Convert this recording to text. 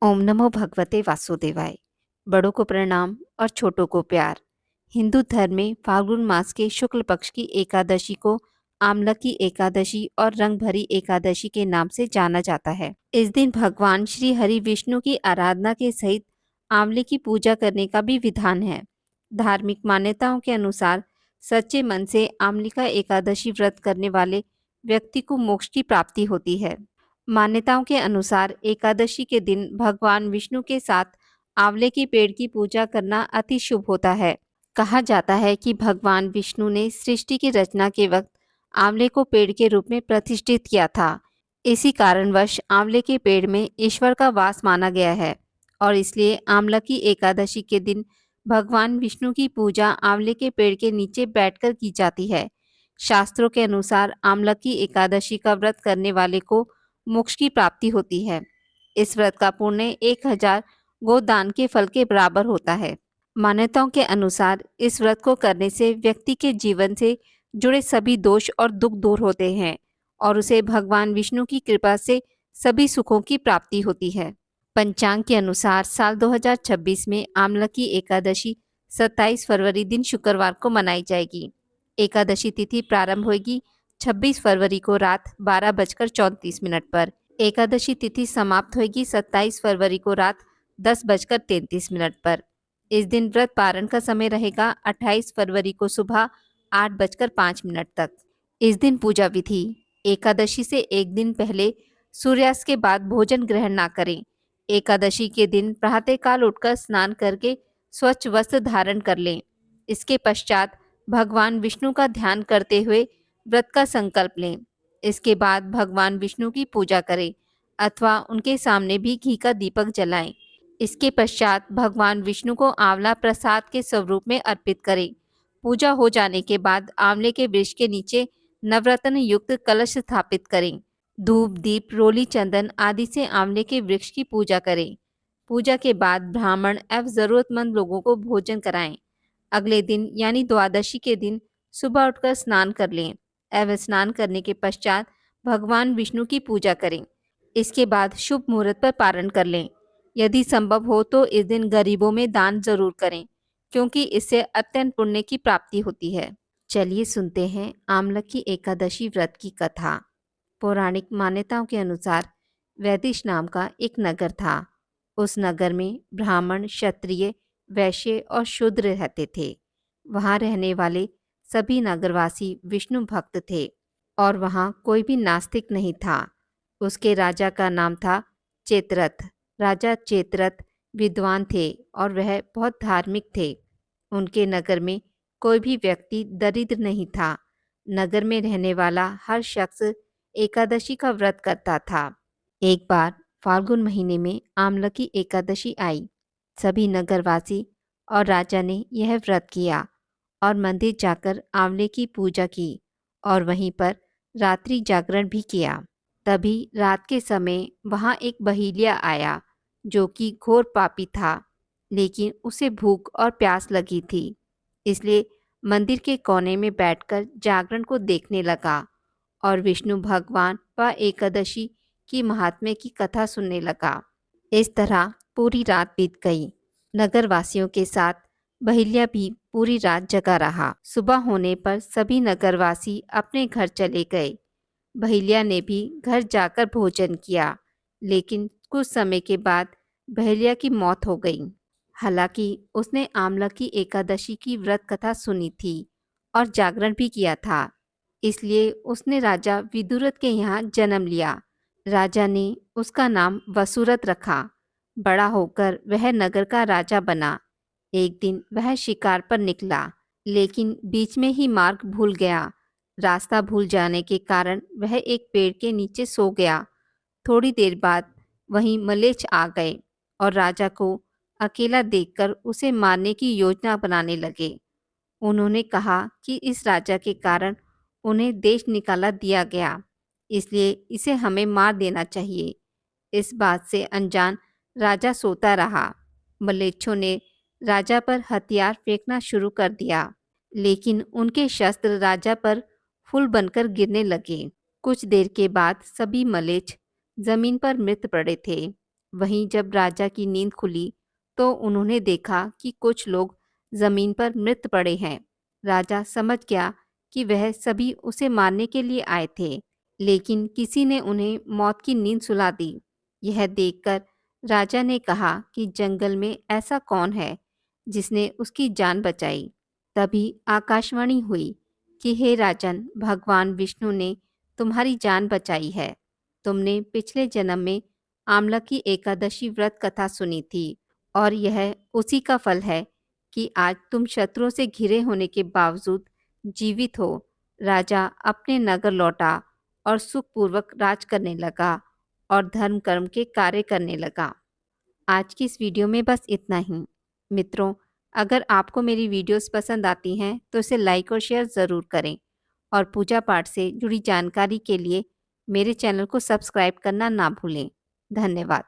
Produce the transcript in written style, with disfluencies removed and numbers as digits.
ओम नमो भगवते वासुदेवाय। बड़ों को प्रणाम और छोटों को प्यार। हिंदू धर्म में फाल्गुन मास के शुक्ल पक्ष की एकादशी को आमलकी एकादशी और रंग भरी एकादशी के नाम से जाना जाता है। इस दिन भगवान श्री हरि विष्णु की आराधना के सहित आंवले की पूजा करने का भी विधान है। धार्मिक मान्यताओं के अनुसार सच्चे मन से आमलिका एकादशी व्रत करने वाले व्यक्ति को मोक्ष की प्राप्ति होती है। मान्यताओं के अनुसार एकादशी के दिन भगवान विष्णु के साथ आंवले के पेड़ की पूजा करना अति शुभ होता है। कहा जाता है कि भगवान विष्णु ने सृष्टि की रचना के वक्त आंवले को पेड़ के रूप में प्रतिष्ठित किया था। इसी कारणवश आंवले के पेड़ में ईश्वर का वास माना गया है और इसलिए आमलकी एकादशी के दिन भगवान विष्णु की पूजा आंवले के पेड़ के नीचे बैठकर की जाती है। शास्त्रों के अनुसार आमलकी एकादशी का व्रत करने वाले को मोक्ष की प्राप्ति होती है। इस व्रत का पुण्य 1000 गोदान के फल के बराबर होता है। मान्यताओं के अनुसार इस व्रत को करने से व्यक्ति के जीवन से जुड़े सभी दोष और दुख दूर होते हैं और उसे भगवान विष्णु की कृपा से सभी सुखों की प्राप्ति होती है। पंचांग के अनुसार साल 2026 में आमलकी एकादशी 27 फरवरी दिन शुक्रवार को मनाई जाएगी। एकादशी तिथि प्रारंभ होगी 26 फरवरी को रात 12:34 पर। एकादशी तिथि समाप्त होगी 27 फरवरी को रात 10:33 पर। इस दिन व्रत पारण का समय रहेगा 28 फरवरी को सुबह 8:05 तक। इस दिन पूजा विधि: एकादशी से एक दिन पहले सूर्यास्त के बाद भोजन ग्रहण ना करें। एकादशी के दिन प्रातःकाल उठकर स्नान करके स्वच्छ वस्त्र धारण कर लें। इसके पश्चात भगवान विष्णु का ध्यान करते हुए व्रत का संकल्प लें। इसके बाद भगवान विष्णु की पूजा करें अथवा उनके सामने भी घी का दीपक जलाएं। इसके पश्चात भगवान विष्णु को आंवला प्रसाद के स्वरूप में अर्पित करें। पूजा हो जाने के बाद आंवले के वृक्ष के नीचे नवरत्न युक्त कलश स्थापित करें। धूप, दीप, रोली, चंदन आदि से आंवले के वृक्ष की पूजा करें। पूजा के बाद ब्राह्मण एवं जरूरतमंद लोगों को भोजन कराएं। अगले दिन यानी द्वादशी के दिन सुबह उठकर स्नान कर लें एवं स्नान करने के पश्चात भगवान विष्णु की पूजा करें। इसके बाद शुभ मुहूर्त पर पारण कर लें। यदि संभव हो तो इस दिन गरीबों में दान जरूर करें, क्योंकि इससे अत्यंत पुण्य की प्राप्ति होती है। चलिए सुनते हैं आमलकी एकादशी व्रत की कथा। पौराणिक मान्यताओं के अनुसार वैदिश नाम का एक नगर था। उस नगर में ब्राह्मण, क्षत्रिय, वैश्य और शूद्र रहते थे। वहाँ रहने वाले सभी नगरवासी विष्णु भक्त थे और वहाँ कोई भी नास्तिक नहीं था। उसके राजा का नाम था चेतरथ। राजा चेतरथ विद्वान थे और वह बहुत धार्मिक थे। उनके नगर में कोई भी व्यक्ति दरिद्र नहीं था। नगर में रहने वाला हर शख्स एकादशी का व्रत करता था। एक बार फाल्गुन महीने में आमलकी एकादशी आई। सभी नगरवासी और राजा ने यह व्रत किया और मंदिर जाकर आंवले की पूजा की और वहीं पर रात्रि जागरण भी किया। तभी रात के समय वहाँ एक बहेलिया आया जो कि घोर पापी था, लेकिन उसे भूख और प्यास लगी थी। इसलिए मंदिर के कोने में बैठकर जागरण को देखने लगा और विष्णु भगवान व एकादशी की महात्म्य की कथा सुनने लगा। इस तरह पूरी रात बीत गई। नगरवासियों के साथ बहेलिया भी पूरी रात जगा रहा। सुबह होने पर सभी नगरवासी अपने घर चले गए। बहेलिया ने भी घर जाकर भोजन किया, लेकिन कुछ समय के बाद बहेलिया की मौत हो गई। हालांकि उसने आमलकी एकादशी की व्रत कथा सुनी थी और जागरण भी किया था, इसलिए उसने राजा विदुरथ के यहाँ जन्म लिया। राजा ने उसका नाम वसुरथ रखा। बड़ा होकर वह नगर का राजा बना। एक दिन वह शिकार पर निकला, लेकिन बीच में ही मार्ग भूल गया। रास्ता भूल जाने के कारण वह एक पेड़ के नीचे सो गया। थोड़ी देर बाद वहीं मलेच्छ आ गए और राजा को अकेला देखकर उसे मारने की योजना बनाने लगे। उन्होंने कहा कि इस राजा के कारण उन्हें देश निकाला दिया गया, इसलिए इसे हमें मार देना चाहिए। इस बात से अनजान राजा सोता रहा। मलेच्छों ने राजा पर हथियार फेंकना शुरू कर दिया, लेकिन उनके शस्त्र राजा पर फूल बनकर गिरने लगे। कुछ देर के बाद सभी मलेच्छ जमीन पर मृत पड़े थे। वहीं जब राजा की नींद खुली तो उन्होंने देखा कि कुछ लोग जमीन पर मृत पड़े हैं। राजा समझ गया कि वह सभी उसे मारने के लिए आए थे, लेकिन किसी ने उन्हें मौत की नींद सुला दी। यह देखकर राजा ने कहा कि जंगल में ऐसा कौन है जिसने उसकी जान बचाई। तभी आकाशवाणी हुई कि हे राजन, भगवान विष्णु ने तुम्हारी जान बचाई है। तुमने पिछले जन्म में आमला की एकादशी व्रत कथा सुनी थी और यह उसी का फल है कि आज तुम शत्रुओं से घिरे होने के बावजूद जीवित हो। राजा अपने नगर लौटा और सुखपूर्वक राज करने लगा और धर्म कर्म के कार्य करने लगा। आज की इस वीडियो में बस इतना ही। मित्रों, अगर आपको मेरी वीडियोस पसंद आती हैं तो इसे लाइक और शेयर ज़रूर करें और पूजा पाठ से जुड़ी जानकारी के लिए मेरे चैनल को सब्सक्राइब करना ना भूलें। धन्यवाद।